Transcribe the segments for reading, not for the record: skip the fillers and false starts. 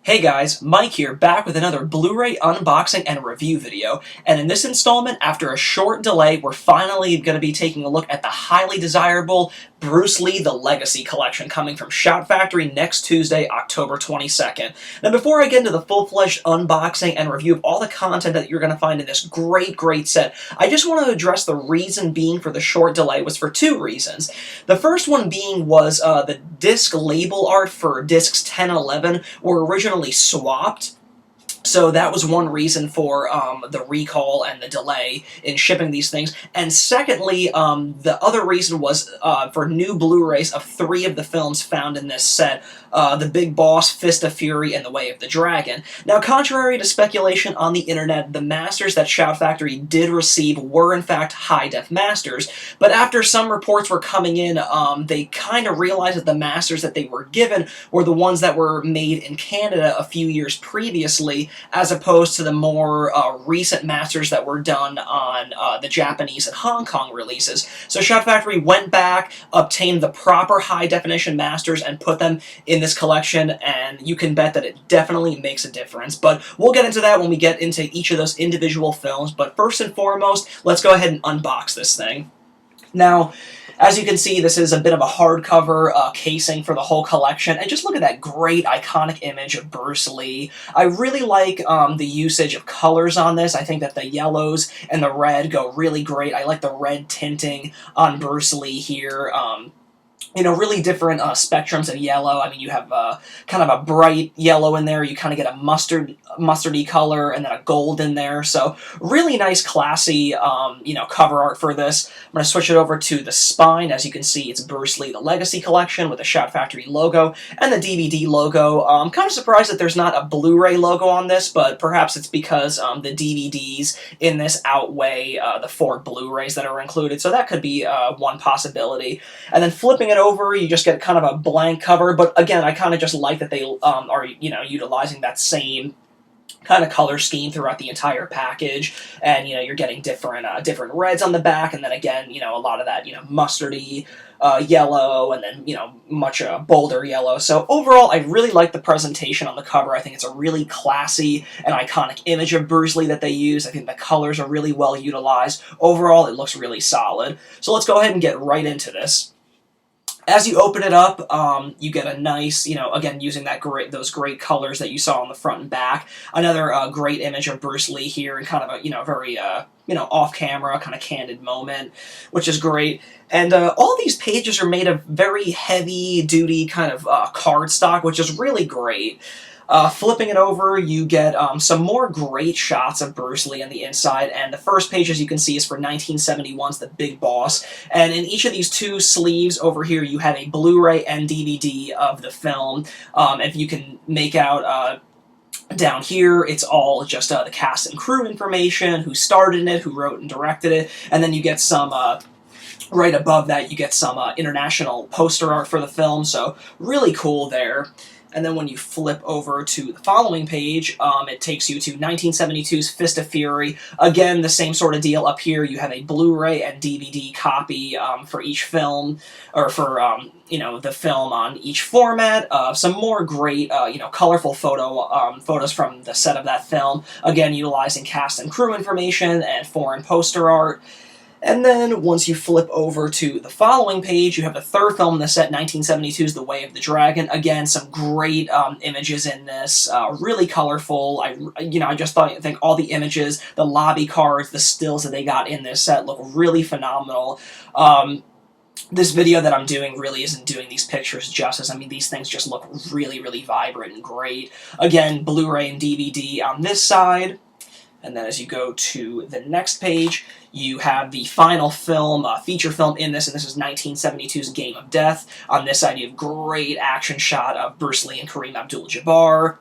Hey guys, Mike here, back with another Blu-ray unboxing and review video, and in this installment, after a short delay, we're finally going to be taking a look at the highly desirable Bruce Lee The Legacy Collection coming from Shout Factory next Tuesday, October 22nd. Now before I get into the full-fledged unboxing and review of all the content that you're going to find in this great set, I just want to address the reason being for the short delay was for two reasons. The first one being was the disc label art for discs 10 and 11 were originally swapped. So that was one reason for the recall and the delay in shipping these things. And secondly, the other reason was for new Blu-rays of 3 of the films found in this set, The Big Boss, Fist of Fury, and The Way of the Dragon. Now, contrary to speculation on the internet, the masters that Shout Factory did receive were in fact high-def masters, but after some reports were coming in, they kind of realized that the masters that they were given were the ones that were made in Canada a few years previously, as opposed to the more recent masters that were done on the Japanese and Hong Kong releases. So Shout Factory went back, obtained the proper high-definition masters, and put them in this collection, and you can bet that it definitely makes a difference. But we'll get into that when we get into each of those individual films, but first and foremost, let's go ahead and unbox this thing. Now, as you can see, this is a bit of a hardcover casing for the whole collection, and just look at that great iconic image of Bruce Lee. I really like the usage of colors on this. I think that the yellows and the red go really great. I like the red tinting on Bruce Lee here. You know, really different spectrums of yellow. I mean, you have kind of a bright yellow in there, you kind of get a mustardy color, and then a gold in there, so really nice, classy, you know, cover art for this. I'm going to switch it over to the spine. As you can see, it's Bruce Lee The Legacy Collection with the Shout Factory logo and the DVD logo. I'm kind of surprised that there's not a Blu-ray logo on this, but perhaps it's because the DVDs in this outweigh the 4 Blu-rays that are included, so that could be one possibility. And then flipping it over, you just get kind of a blank cover, but again, I kind of just like that they are, you know, utilizing that same kind of color scheme throughout the entire package, and you know, you're getting different different reds on the back, and then again, you know, a lot of that, you know, mustardy yellow, and then, you know, much bolder yellow. So overall, I really like the presentation on the cover. I think it's a really classy and iconic image of Bruce Lee that they use. I think the colors are really well utilized. Overall, it looks really solid. So let's go ahead and get right into this. As you open it up, you get a nice, you know, again, using those great colors that you saw on the front and back. Another great image of Bruce Lee here, and kind of a, you know, very, you know, off-camera, kind of candid moment, which is great. And all these pages are made of very heavy-duty kind of cardstock, which is really great. Flipping it over, you get some more great shots of Bruce Lee on the inside, and the first page, as you can see, is for 1971's The Big Boss, and in each of these 2 sleeves over here, you have a Blu-ray and DVD of the film. If you can make out down here, it's all just the cast and crew information, who starred in it, who wrote and directed it, and then you get some right above that, you get some international poster art for the film, so really cool there. And then when you flip over to the following page, it takes you to 1972's Fist of Fury. Again, the same sort of deal up here. You have a Blu-ray and DVD copy for each film, or for, you know, the film on each format. Some more great, you know, colorful photos from the set of that film. Again, utilizing cast and crew information and foreign poster art. And then, once you flip over to the following page, you have the third film in the set, 1972's The Way of the Dragon. Again, some great images in this, really colorful. I just think all the images, the lobby cards, the stills that they got in this set look really phenomenal. This video that I'm doing really isn't doing these pictures justice. I mean, these things just look really vibrant and great. Again, Blu-ray and DVD on this side. And then as you go to the next page, you have the final film, feature film in this, and this is 1972's Game of Death. On this side, you have great action shot of Bruce Lee and Kareem Abdul-Jabbar.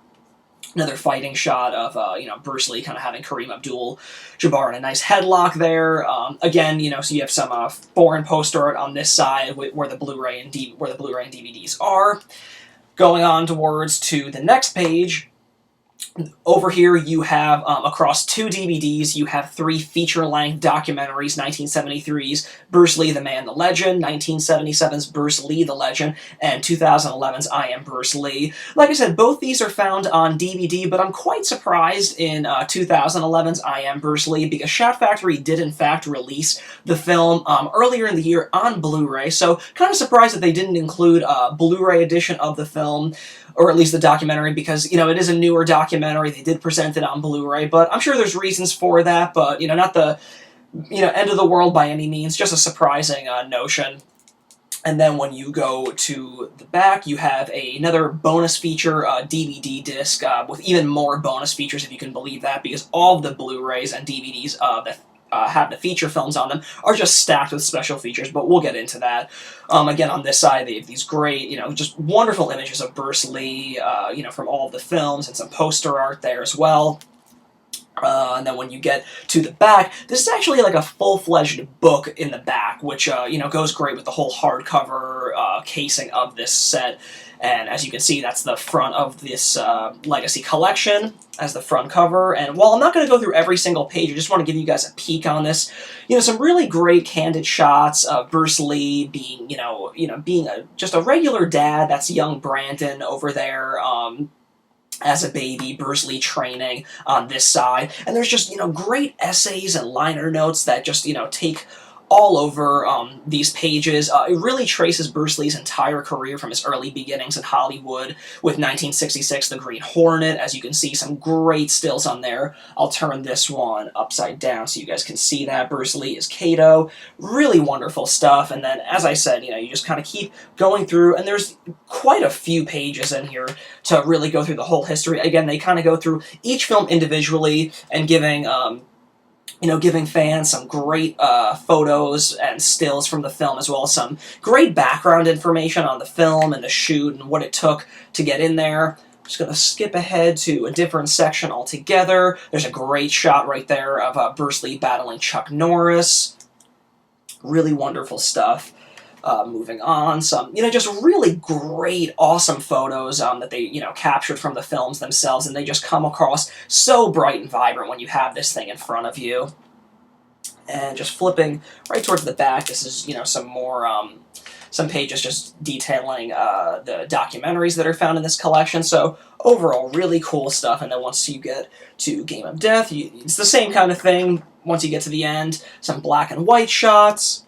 Another fighting shot of, you know, Bruce Lee kind of having Kareem Abdul-Jabbar in a nice headlock there. Again, you know, so you have some foreign poster art on this side where the Blu-ray and DVDs are. Going on towards to the next page, Over here, you have, across 2 DVDs, you have 3 feature-length documentaries, 1973's Bruce Lee, the Man, the Legend, 1977's Bruce Lee, the Legend, and 2011's I Am Bruce Lee. Like I said, both these are found on DVD, but I'm quite surprised in 2011's I Am Bruce Lee, because Shout Factory did in fact release the film earlier in the year on Blu-ray, so kind of surprised that they didn't include a Blu-ray edition of the film, or at least the documentary, because, you know, it is a newer documentary. They did present it on Blu-ray, but I'm sure there's reasons for that, but, you know, not the, you know, end of the world by any means, just a surprising notion. And then when you go to the back, you have another bonus feature DVD disc with even more bonus features, if you can believe that, because all of the Blu-rays and DVDs that have the feature films on them are just stacked with special features, but we'll get into that. Again, on this side, they have these great, you know, just wonderful images of Bruce Lee, you know, from all of the films, and some poster art there as well. And then when you get to the back, this is actually like a full-fledged book in the back, which, you know, goes great with the whole hardcover casing of this set. And as you can see, that's the front of this Legacy collection as the front cover. And while I'm not going to go through every single page, I just want to give you guys a peek on this. You know, some really great candid shots of Bruce Lee being, being just a regular dad. That's young Brandon over there. As a baby, Bruce Lee training on this side. And there's just, you know, great essays and liner notes that just, you know, take all over these pages. It really traces Bruce Lee's entire career from his early beginnings in Hollywood with 1966, The Green Hornet. As you can see, some great stills on there. I'll turn this one upside down so you guys can see that. Bruce Lee is Kato. Really wonderful stuff. And then, as I said, you know, you just kind of keep going through, and there's quite a few pages in here to really go through the whole history. Again, they kind of go through each film individually and giving giving fans some great photos and stills from the film, as well as some great background information on the film and the shoot and what it took to get in there. I'm just going to skip ahead to a different section altogether. There's a great shot right there of Bruce Lee battling Chuck Norris. Really wonderful stuff. Moving on, some, just really great, awesome photos that they, captured from the films themselves, and they just come across so bright and vibrant when you have this thing in front of you. And just flipping right towards the back, this is, some more, some pages just detailing the documentaries that are found in this collection. So overall, really cool stuff. And then once you get to Game of Death, it's the same kind of thing. Once you get to the end, some black and white shots.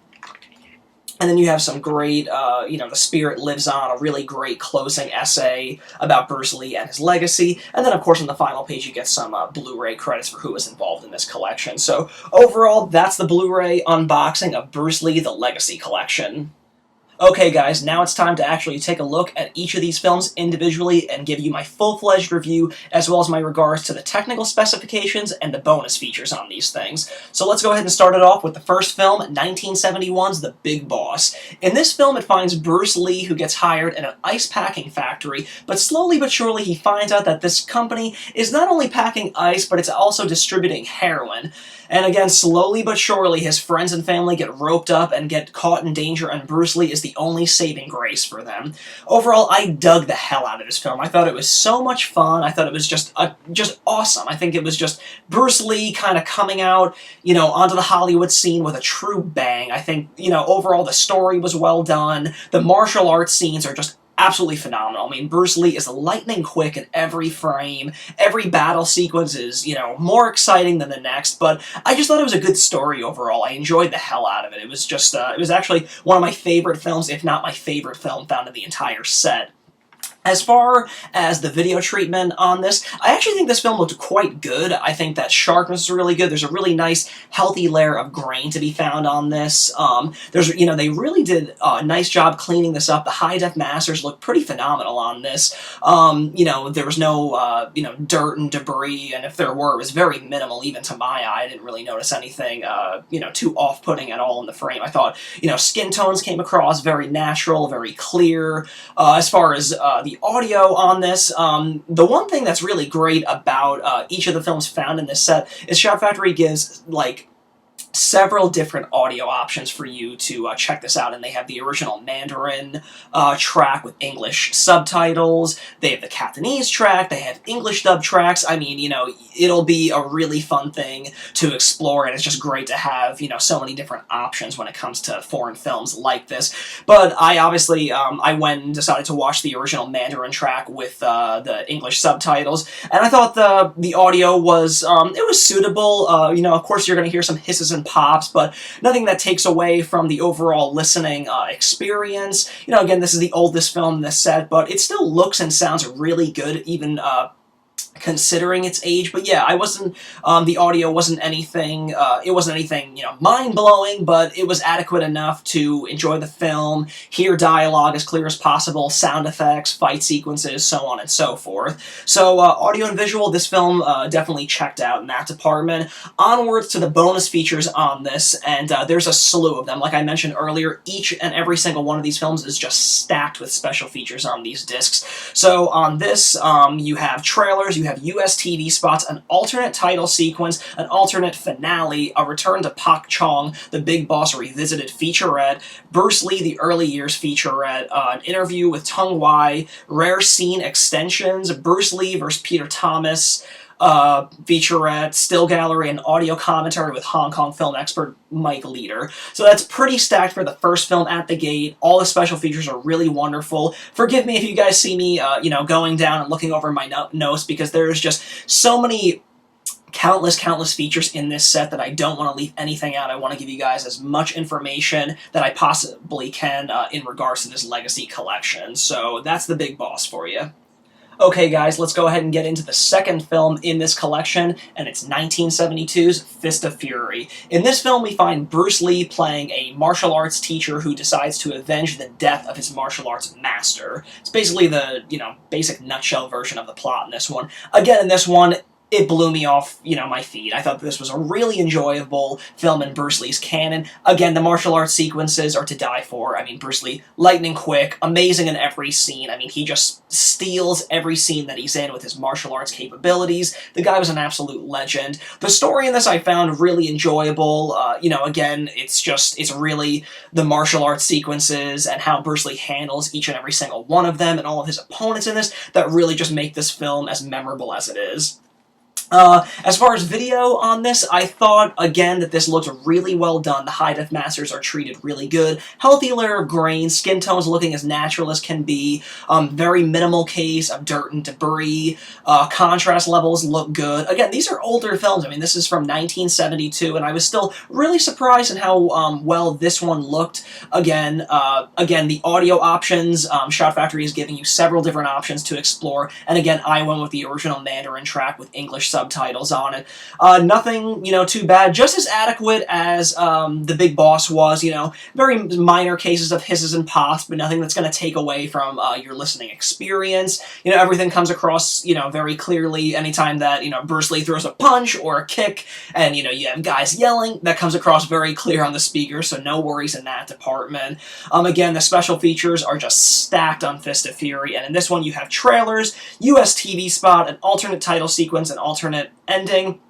And then you have some great, The Spirit Lives On, a really great closing essay about Bruce Lee and his legacy. And then, of course, on the final page, you get some Blu-ray credits for who was involved in this collection. So, overall, that's the Blu-ray unboxing of Bruce Lee, The Legacy Collection. Okay guys, now it's time to actually take a look at each of these films individually and give you my full-fledged review, as well as my regards to the technical specifications and the bonus features on these things. So let's go ahead and start it off with the first film, 1971's The Big Boss. In this film, it finds Bruce Lee, who gets hired in an ice packing factory, but slowly but surely he finds out that this company is not only packing ice, but it's also distributing heroin. And again, slowly but surely, his friends and family get roped up and get caught in danger, and Bruce Lee is the only saving grace for them. Overall, I dug the hell out of this film. I thought it was so much fun. I thought it was just awesome. I think it was just Bruce Lee kind of coming out, onto the Hollywood scene with a true bang. I think, overall the story was well done. The martial arts scenes are just absolutely phenomenal. I mean, Bruce Lee is lightning quick in every frame. Every battle sequence is, more exciting than the next, but I just thought it was a good story overall. I enjoyed the hell out of it. It was just, it was actually one of my favorite films, if not my favorite film found in the entire set. As far as the video treatment on this, I actually think this film looked quite good. I think that sharpness is really good. There's a really nice, healthy layer of grain to be found on this. They really did a nice job cleaning this up. The high-def masters look pretty phenomenal on this. There was no, dirt and debris, and if there were, it was very minimal, even to my eye. I didn't really notice anything, too off-putting at all in the frame. I thought, skin tones came across very natural, very clear. As far as the audio on this, the one thing that's really great about each of the films found in this set is Shout Factory gives, several different audio options for you to check this out, and they have the original Mandarin track with English subtitles, they have the Cantonese track, they have English dub tracks. I mean, you know, it'll be a really fun thing to explore, and it's just great to have, you know, so many different options when it comes to foreign films like this. But I obviously, I went and decided to watch the original Mandarin track with the English subtitles, and I thought the audio was, it was suitable. You know, of course you're going to hear some hisses and pops, but nothing that takes away from the overall listening experience. You know, again, this is the oldest film in this set, but it still looks and sounds really good, even considering its age. But yeah, I wasn't, the audio wasn't anything, it wasn't anything, you know, mind-blowing, but it was adequate enough to enjoy the film, hear dialogue as clear as possible, sound effects, fight sequences, so on and so forth. So, audio and visual, this film definitely checked out in that department. Onwards to the bonus features on this, and there's a slew of them. Like I mentioned earlier, each and every single one of these films is just stacked with special features on these discs. So on this, you have trailers, you have US TV spots, an alternate title sequence, an alternate finale, a return to Pak Chong, the Big Boss Revisited featurette, Bruce Lee, the Early Years featurette, an interview with Tung Wai, rare scene extensions, Bruce Lee vs. Peter Thomas, featurette, still gallery, and audio commentary with Hong Kong film expert Mike Leader. So that's pretty stacked for the first film at the gate. All the special features are really wonderful. Forgive me if you guys see me, you know, going down and looking over my notes, because there's just so many countless features in this set that I don't want to leave anything out. I want to give you guys as much information that I possibly can in regards to this Legacy collection. So that's the Big Boss for you. Okay guys, let's go ahead and get into the second film in this collection, and it's 1972's Fist of Fury. In this film, we find Bruce Lee playing a martial arts teacher who decides to avenge the death of his martial arts master. It's basically the, you know, basic nutshell version of the plot in this one. Again, in this one, it blew me off, you know, my feet. I thought this was a really enjoyable film in Bruce Lee's canon. Again, the martial arts sequences are to die for. I mean, Bruce Lee, lightning quick, amazing in every scene. I mean, he just steals every scene that he's in with his martial arts capabilities. The guy was an absolute legend. The story in this I found really enjoyable. You know, again, it's really the martial arts sequences and how Bruce Lee handles each and every single one of them and all of his opponents in this that really just make this film as memorable as it is. As far as video on this, I thought, again, that this looked really well done. The high-def masters are treated really good. Healthy layer of grain, skin tones looking as natural as can be, very minimal case of dirt and debris, contrast levels look good. Again, these are older films. I mean, this is from 1972, and I was still really surprised at how well this one looked. Again, the audio options, Shot Factory is giving you several different options to explore, and again, I went with the original Mandarin track with English subtitles on it. Nothing, you know, too bad. Just as adequate as the Big Boss was, you know, very minor cases of hisses and pops, but nothing that's going to take away from your listening experience. You know, everything comes across, you know, very clearly anytime that, you know, Bruce Lee throws a punch or a kick, and, you know, you have guys yelling, that comes across very clear on the speaker, so no worries in that department. Again, the special features are just stacked on Fist of Fury, and in this one you have trailers, US TV spot, an alternate title sequence, an alternate ending,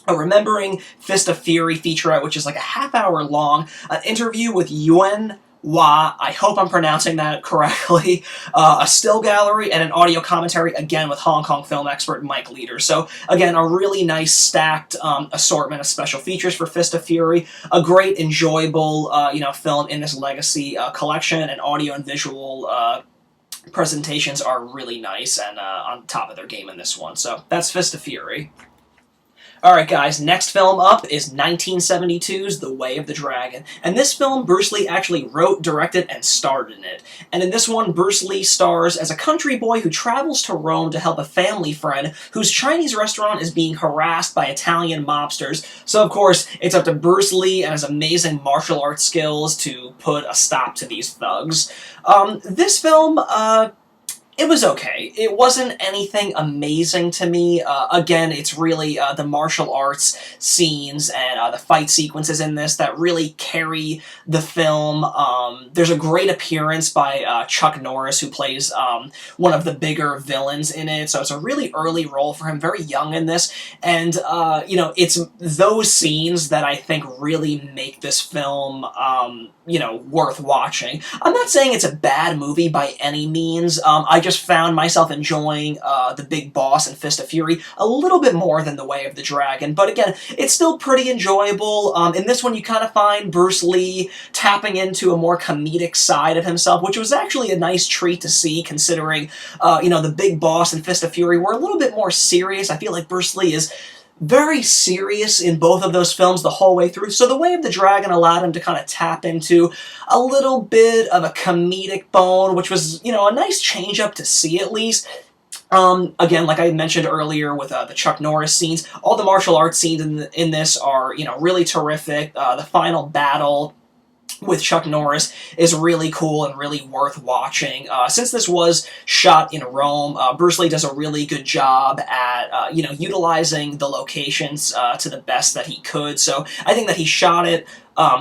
a Remembering Fist of Fury featurette, which is like a half-hour long, an interview with Yuen Hua, I hope I'm pronouncing that correctly, a still gallery, and an audio commentary, again with Hong Kong film expert Mike Leader. So, again, a really nice stacked assortment of special features for Fist of Fury, a great, enjoyable, you know, film in this Legacy collection, and audio and visual presentations are really nice and on top of their game in this one. So that's Fist of Fury. Alright guys, next film up is 1972's The Way of the Dragon. And this film, Bruce Lee actually wrote, directed, and starred in it. And in this one, Bruce Lee stars as a country boy who travels to Rome to help a family friend whose Chinese restaurant is being harassed by Italian mobsters. So of course, it's up to Bruce Lee and his amazing martial arts skills to put a stop to these thugs. This film, It was okay. It wasn't anything amazing to me. Again, it's really the martial arts scenes and the fight sequences in this that really carry the film. There's a great appearance by Chuck Norris, who plays one of the bigger villains in it, so it's a really early role for him, very young in this, and, you know, it's those scenes that I think really make this film, you know, worth watching. I'm not saying it's a bad movie by any means. I just found myself enjoying The Big Boss and Fist of Fury a little bit more than The Way of the Dragon, but again, it's still pretty enjoyable. In this one, you kind of find Bruce Lee tapping into a more comedic side of himself, which was actually a nice treat to see, considering, you know, The Big Boss and Fist of Fury were a little bit more serious. I feel like Bruce Lee is very serious in both of those films the whole way through, so The Way of the Dragon allowed him to kind of tap into a little bit of a comedic bone, which was, you know, a nice change-up to see at least. Again, like I mentioned earlier with the Chuck Norris scenes, all the martial arts scenes in this are, you know, really terrific. The final battle with Chuck Norris is really cool and really worth watching. Since this was shot in Rome, Bruce Lee does a really good job at, you know, utilizing the locations to the best that he could, so I think that he shot it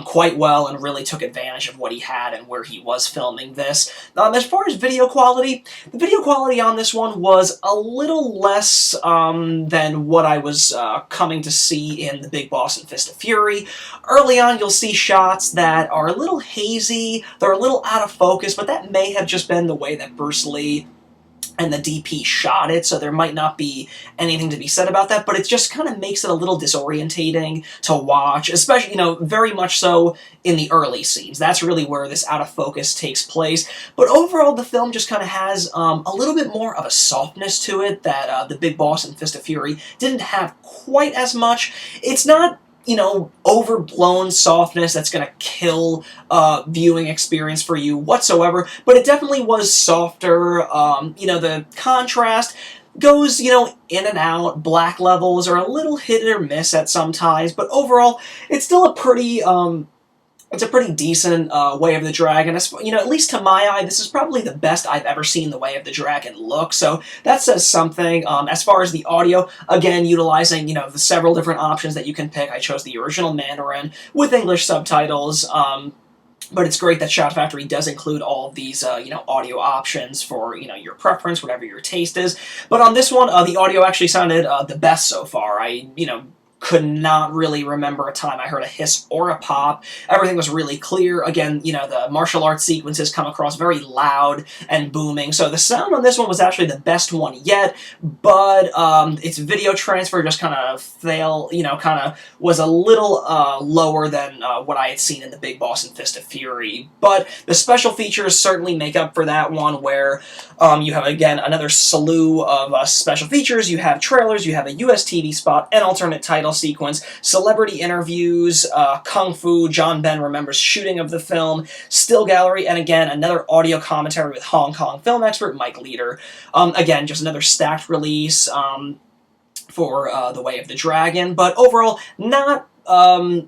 quite well and really took advantage of what he had and where he was filming this. As far as video quality, the video quality on this one was a little less than what I was coming to see in The Big Boss and Fist of Fury. Early on, you'll see shots that are a little hazy, they're a little out of focus, but that may have just been the way that Bruce Lee and the DP shot it, so there might not be anything to be said about that, but it just kind of makes it a little disorientating to watch, especially, you know, very much so in the early scenes. That's really where this out of focus takes place, but overall the film just kind of has a little bit more of a softness to it that The Big Boss and Fist of Fury didn't have quite as much. It's not, you know, overblown softness that's going to kill viewing experience for you whatsoever, but it definitely was softer. You know, the contrast goes, you know, in and out. Black levels are a little hit or miss at some times, but overall, it's still a pretty, it's a pretty decent Way of the Dragon. You know, at least to my eye, this is probably the best I've ever seen The Way of the Dragon look, so that says something. As far as the audio, again, utilizing, you know, the several different options that you can pick. I chose the original Mandarin with English subtitles, but it's great that Shout Factory does include all of these, you know, audio options for, you know, your preference, whatever your taste is. But on this one, the audio actually sounded the best so far. You know, could not really remember a time I heard a hiss or a pop. Everything was really clear. Again, you know, the martial arts sequences come across very loud and booming, so the sound on this one was actually the best one yet, but its video transfer just kind of was a little lower than what I had seen in The Big Boss and Fist of Fury, but the special features certainly make up for that one, where you have, again, another slew of special features. You have trailers, you have a US TV spot, an alternate title sequence, celebrity interviews, Kung Fu, John Ben remembers shooting of the film, still gallery, and again, another audio commentary with Hong Kong film expert Mike Leader. Again, just another stacked release for The Way of the Dragon, but overall, not,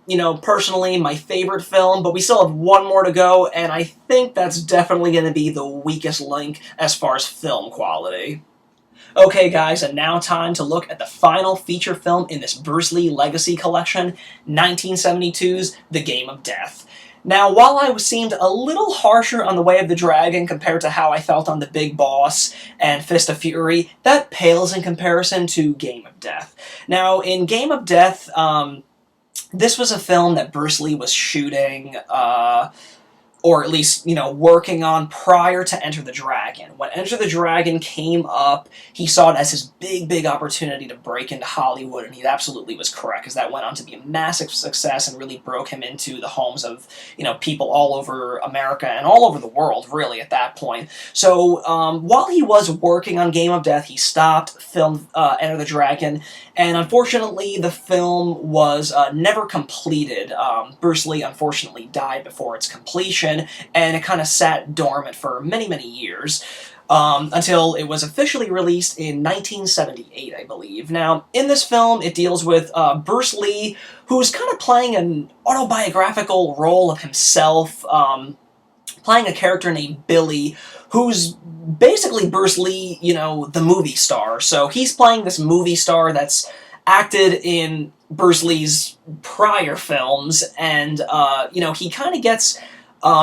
you know, personally my favorite film, but we still have one more to go, and I think that's definitely going to be the weakest link as far as film quality. Okay guys, and now time to look at the final feature film in this Bruce Lee Legacy Collection, 1972's The Game of Death. Now, while I seemed a little harsher on The Way of the Dragon compared to how I felt on The Big Boss and Fist of Fury, that pales in comparison to Game of Death. Now, in Game of Death, this was a film that Bruce Lee was shooting, or at least, you know, working on prior to Enter the Dragon. When Enter the Dragon came up, he saw it as his big opportunity to break into Hollywood, and he absolutely was correct, because that went on to be a massive success and really broke him into the homes of, you know, people all over America and all over the world, really, at that point. So, while he was working on Game of Death, he stopped, filmed Enter the Dragon, and unfortunately, the film was never completed. Bruce Lee, unfortunately, died before its completion, and it kind of sat dormant for many years, until it was officially released in 1978, I believe. Now, in this film, it deals with Bruce Lee, who's kind of playing an autobiographical role of himself, playing a character named Billy, who's basically Bruce Lee, you know, the movie star. So he's playing this movie star that's acted in Bruce Lee's prior films, and, you know, he kind of gets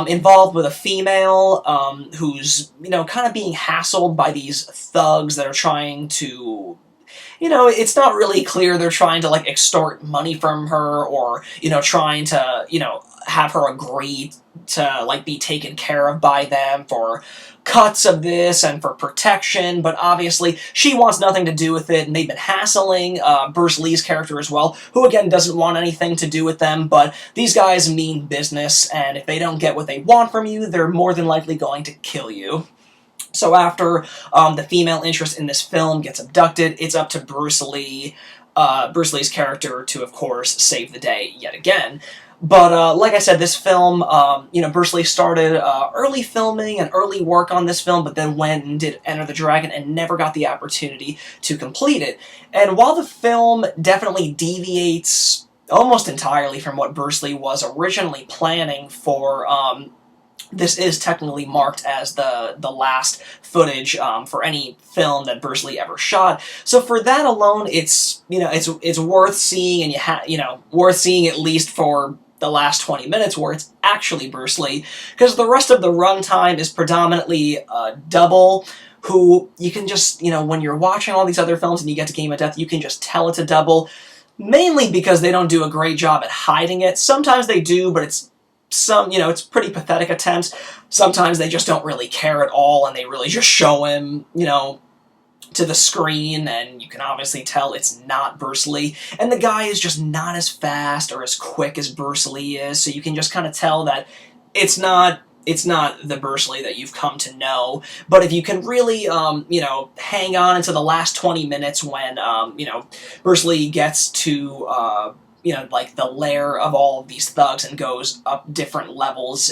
involved with a female who's, you know, kind of being hassled by these thugs that are trying to, you know, it's not really clear they're trying to, like, extort money from her, or, you know, trying to, you know, have her agree to, like, be taken care of by them for cuts of this and for protection, but obviously she wants nothing to do with it, and they've been hassling Bruce Lee's character as well, who again doesn't want anything to do with them, but these guys mean business, and if they don't get what they want from you, they're more than likely going to kill you. So after the female interest in this film gets abducted, it's up to Bruce Lee's character to, of course, save the day yet again. But like I said, this film, you know, Bruce Lee started early filming and early work on this film, but then went and did Enter the Dragon and never got the opportunity to complete it. And while the film definitely deviates almost entirely from what Bruce Lee was originally planning for, this is technically marked as the last footage for any film that Bruce Lee ever shot. So for that alone, it's, you know, it's worth seeing, and worth seeing at least for the last 20 minutes where it's actually Bruce Lee, because the rest of the runtime is predominantly double, who you can just, you know, when you're watching all these other films and you get to Game of Death, you can just tell it's a double, mainly because they don't do a great job at hiding it. Sometimes they do, but it's it's pretty pathetic attempts. Sometimes they just don't really care at all, and they really just show him, you know, to the screen, and you can obviously tell it's not Bruce Lee. And the guy is just not as fast or as quick as Bruce Lee is, so you can just kind of tell that it's not the Bruce Lee that you've come to know. But if you can really, you know, hang on into the last 20 minutes when, you know, Bruce Lee gets to, you know, like the lair of all of these thugs and goes up different levels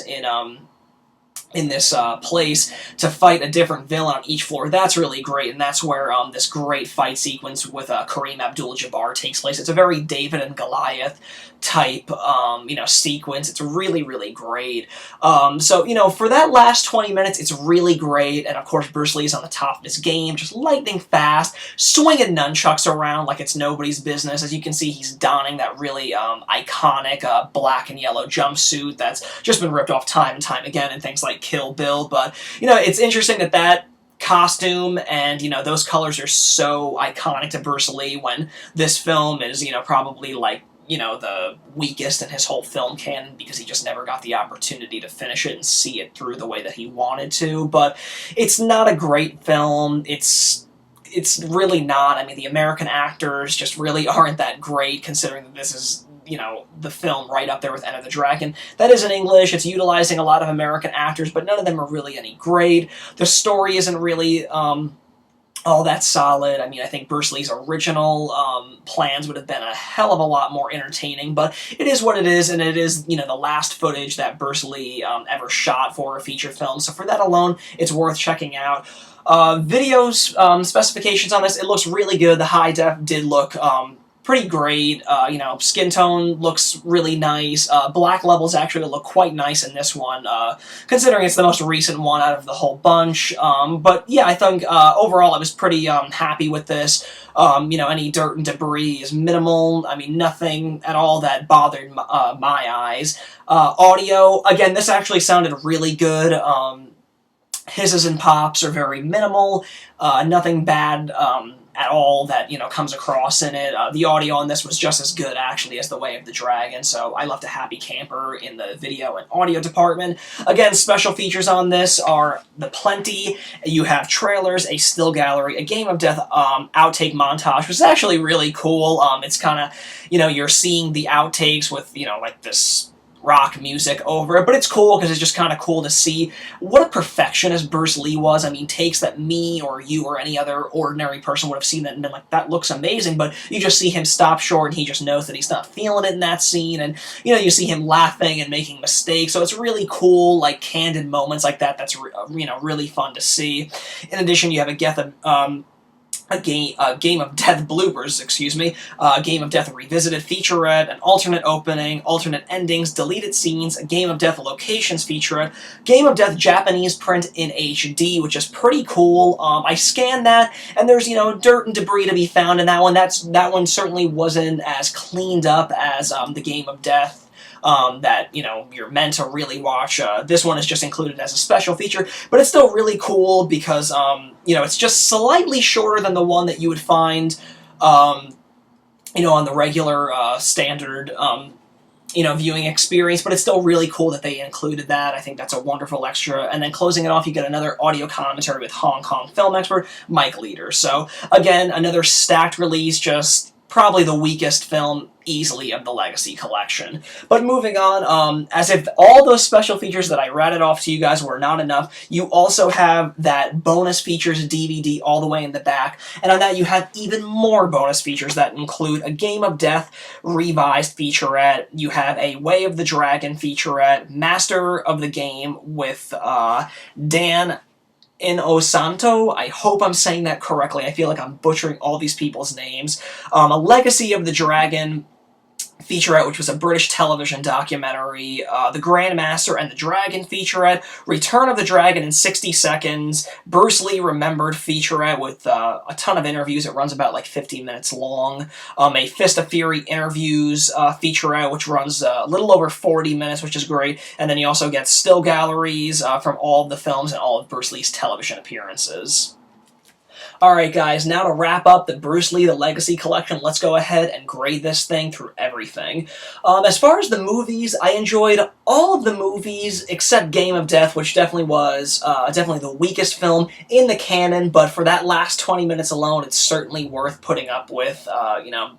in this place to fight a different villain on each floor, that's really great, and that's where this great fight sequence with Kareem Abdul-Jabbar takes place. It's a very David and Goliath type, you know, sequence. It's really, really great. So, you know, for that last 20 minutes, it's really great, and of course Bruce Lee's on the top of his game, just lightning fast, swinging nunchucks around like it's nobody's business. As you can see, he's donning that really iconic black and yellow jumpsuit that's just been ripped off time and time again in things like Kill Bill. But, you know, it's interesting that costume and, you know, those colors are so iconic to Bruce Lee when this film is, you know, probably like, you know, the weakest in his whole film canon, because he just never got the opportunity to finish it and see it through the way that he wanted to. But it's not a great film. It's really not. I mean, the American actors just really aren't that great, considering that this is, you know, the film right up there with Enter the Dragon. That is in English. It's utilizing a lot of American actors, but none of them are really any great. The story isn't really all that solid. I mean, I think Bruce Lee's original plans would have been a hell of a lot more entertaining, but it is what it is, and it is, you know, the last footage that Bruce Lee ever shot for a feature film, so for that alone, it's worth checking out. Videos, specifications on this, it looks really good. The high def did look pretty great. You know, skin tone looks really nice. Black levels actually look quite nice in this one, considering it's the most recent one out of the whole bunch. But yeah, I think overall I was pretty happy with this. You know, any dirt and debris is minimal. I mean, nothing at all that bothered my eyes. Audio, again, this actually sounded really good. Hisses and pops are very minimal. Nothing bad at all that, you know, comes across in it. The audio on this was just as good, actually, as The Way of the Dragon, so I left a happy camper in the video and audio department. Again, special features on this are the plenty. You have trailers, a still gallery, a Game of Death outtake montage, which is actually really cool. It's kind of, you know, you're seeing the outtakes with, you know, like this rock music over it, but it's cool because it's just kind of cool to see what a perfectionist Bruce Lee was. I mean, takes that me or you or any other ordinary person would have seen that and been like, that looks amazing, but you just see him stop short and he just knows that he's not feeling it in that scene, and, you know, you see him laughing and making mistakes, so it's really cool, like, candid moments like that that's, you know, really fun to see. In addition, you have a a Game of Death bloopers, excuse me, Game of Death revisited featurette, an alternate opening, alternate endings, deleted scenes, a Game of Death locations featurette, Game of Death Japanese print in HD, which is pretty cool. I scanned that, and there's, you know, dirt and debris to be found in that one. That one certainly wasn't as cleaned up as the Game of Death that, you know, you're meant to really watch. This one is just included as a special feature, but it's still really cool because, you know, it's just slightly shorter than the one that you would find, you know, on the regular standard, you know, viewing experience, but it's still really cool that they included that. I think that's a wonderful extra. And then closing it off, you get another audio commentary with Hong Kong film expert Mike Leader. So again, another stacked release, just probably the weakest film easily of the Legacy collection. But moving on, as if all those special features that I ratted off to you guys were not enough, you also have that bonus features DVD all the way in the back, and on that you have even more bonus features that include a Game of Death revised featurette, you have a Way of the Dragon featurette, Master of the Game with Dan Inosanto. I hope I'm saying that correctly. I feel like I'm butchering all these people's names. A Legacy of the Dragon featurette, which was a British television documentary, The Grandmaster and the Dragon featurette, Return of the Dragon in 60 Seconds, Bruce Lee Remembered featurette with a ton of interviews. It runs about like 15 minutes long. A Fist of Fury interviews featurette, which runs a little over 40 minutes, which is great. And then you also get still galleries from all of the films and all of Bruce Lee's television appearances. Alright guys, now to wrap up the Bruce Lee The Legacy Collection, let's go ahead and grade this thing through everything. As far as the movies, I enjoyed all of the movies except Game of Death, which definitely was definitely the weakest film in the canon, but for that last 20 minutes alone, it's certainly worth putting up with, you know,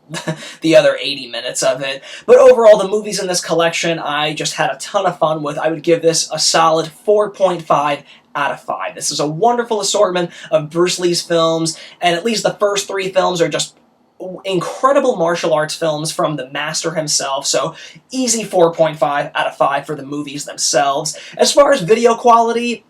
the other 80 minutes of it. But overall, the movies in this collection, I just had a ton of fun with. I would give this a solid 4.5 out of 5. This is a wonderful assortment of Bruce Lee's films, and at least the first 3 films are just incredible martial arts films from the master himself, so easy 4.5 out of 5 for the movies themselves. As far as video quality,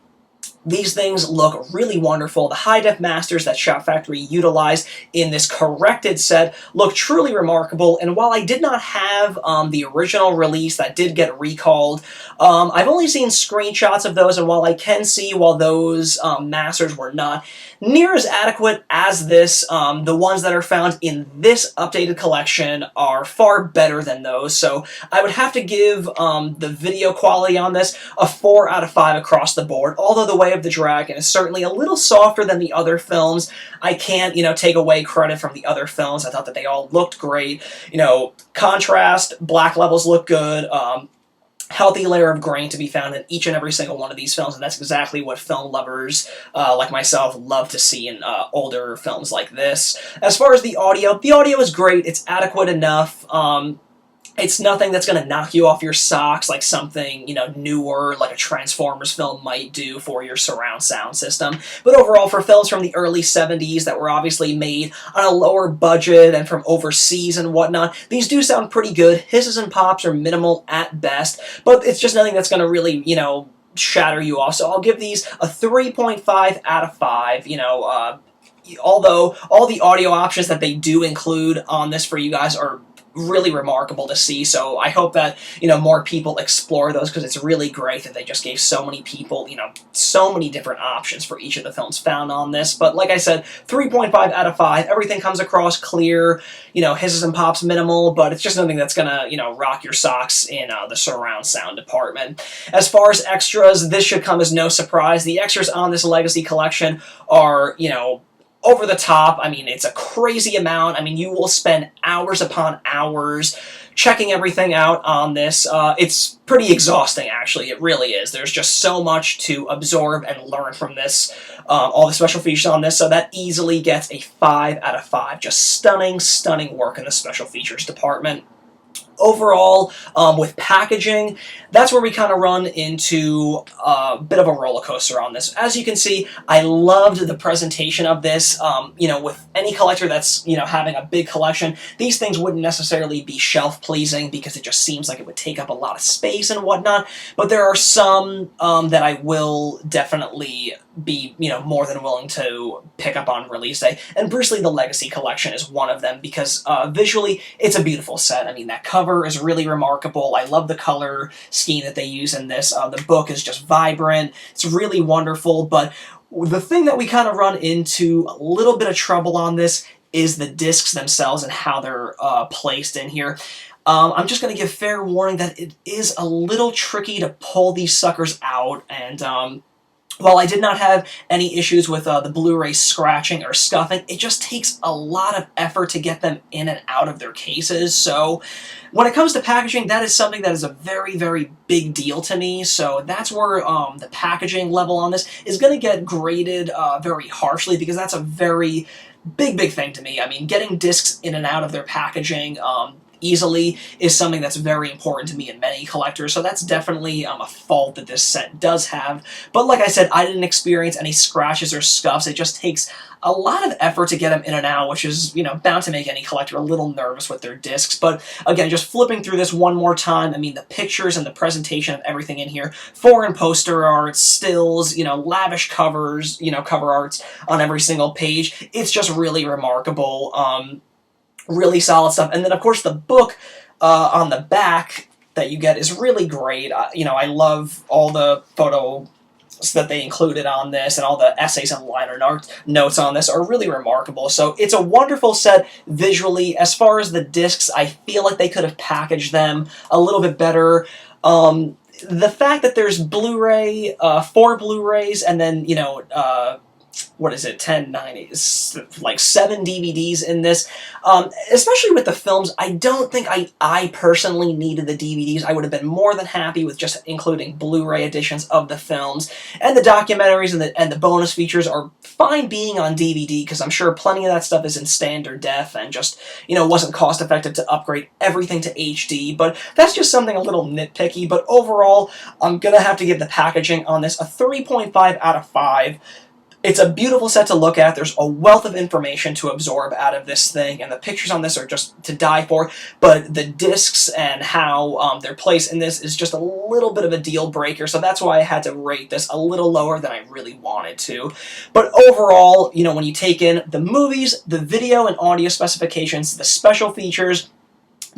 these things look really wonderful. The high-def masters that Shout Factory utilized in this corrected set look truly remarkable, and while I did not have the original release that did get recalled, I've only seen screenshots of those, and while I can see while those masters were not near as adequate as this, the ones that are found in this updated collection are far better than those, so I would have to give the video quality on this a 4 out of 5 across the board. Although The Way of the Dragon is certainly a little softer than the other films, I can't, you know, take away credit from the other films. I thought that they all looked great. You know, contrast, black levels look good, healthy layer of grain to be found in each and every single one of these films, and that's exactly what film lovers like myself love to see in older films like this. As far as the audio is great. It's adequate enough. It's nothing that's going to knock you off your socks like something, you know, newer, like a Transformers film might do for your surround sound system. But overall, for films from the early 70s that were obviously made on a lower budget and from overseas and whatnot, these do sound pretty good. Hisses and pops are minimal at best, but it's just nothing that's going to really, you know, shatter you off. So I'll give these a 3.5 out of 5, you know, although all the audio options that they do include on this for you guys are really remarkable to see, so I hope that, you know, more people explore those, because it's really great that they just gave so many people, you know, so many different options for each of the films found on this. But like I said, 3.5 out of 5, everything comes across clear, you know, hisses and pops minimal, but it's just something that's gonna, you know, rock your socks in the surround sound department. As far as extras, this should come as no surprise. The extras on this Legacy collection are, you know, over the top. I mean, it's a crazy amount. I mean, you will spend hours upon hours checking everything out on this. It's pretty exhausting, actually. It really is. There's just so much to absorb and learn from this, all the special features on this, so that easily gets a 5 out of 5. Just stunning, stunning work in the special features department. Overall, with packaging, that's where we kind of run into a bit of a roller coaster on this. As you can see, I loved the presentation of this. You know, with any collector that's, you know, having a big collection, these things wouldn't necessarily be shelf pleasing because it just seems like it would take up a lot of space and whatnot. But there are some that I will definitely be, you know, more than willing to pick up on release day. And Bruce Lee the Legacy Collection is one of them because visually it's a beautiful set. I mean, that cover is really remarkable. I love the color scheme that they use in this. The book is just vibrant. It's really wonderful. But the thing that we kind of run into a little bit of trouble on this is the discs themselves and how they're placed in here. I'm just going to give fair warning that it is a little tricky to pull these suckers out, and while I did not have any issues with the Blu-ray scratching or scuffing, it just takes a lot of effort to get them in and out of their cases. So when it comes to packaging, that is something that is a very, very big deal to me. So that's where the packaging level on this is going to get graded very harshly, because that's a very big thing to me. I mean, getting discs in and out of their packaging easily is something that's very important to me and many collectors, so that's definitely a fault that this set does have. But like I said, I didn't experience any scratches or scuffs. It just takes a lot of effort to get them in and out, which is, you know, bound to make any collector a little nervous with their discs. But again, just flipping through this one more time, I mean, the pictures and the presentation of everything in here, foreign poster art, stills, you know, lavish covers, you know, cover arts on every single page. It's just really remarkable. Really solid stuff. And then, of course, the book on the back that you get is really great. You know, I love all the photos that they included on this, and all the essays and liner notes on this are really remarkable. So it's a wonderful set visually. As far as the discs, I feel like they could have packaged them a little bit better. The fact that there's Blu-ray, 4 Blu-rays, and then, you know, what is it, 10, 9, like 7 DVDs in this. Especially with the films, I don't think I personally needed the DVDs. I would have been more than happy with just including Blu-ray editions of the films. And the documentaries and the bonus features are fine being on DVD, because I'm sure plenty of that stuff is in standard def and just, you know, wasn't cost effective to upgrade everything to HD. But that's just something a little nitpicky. But overall, I'm going to have to give the packaging on this a 3.5 out of 5. It's a beautiful set to look at. There's a wealth of information to absorb out of this thing, and the pictures on this are just to die for, but the discs and how they're placed in this is just a little bit of a deal breaker, so that's why I had to rate this a little lower than I really wanted to. But overall, you know, when you take in the movies, the video and audio specifications, the special features,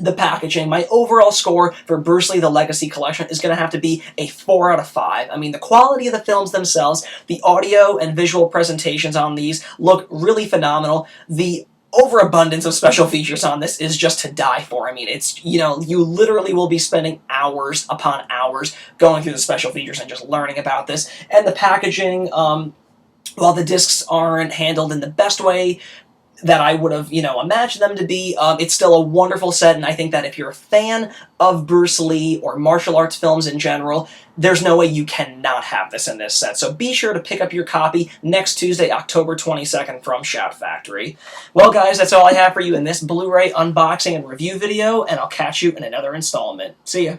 the packaging, my overall score for Bruce Lee the Legacy Collection is going to have to be a 4 out of 5. I mean, the quality of the films themselves, the audio and visual presentations on these look really phenomenal. The overabundance of special features on this is just to die for. I mean, it's, you know, you literally will be spending hours upon hours going through the special features and just learning about this. And the packaging, while the discs aren't handled in the best way that I would have, you know, imagined them to be, it's still a wonderful set, and I think that if you're a fan of Bruce Lee or martial arts films in general, there's no way you cannot have this in this set. So be sure to pick up your copy next Tuesday, October 22nd from Shout Factory. Well, guys, that's all I have for you in this Blu-ray unboxing and review video, and I'll catch you in another installment. See ya!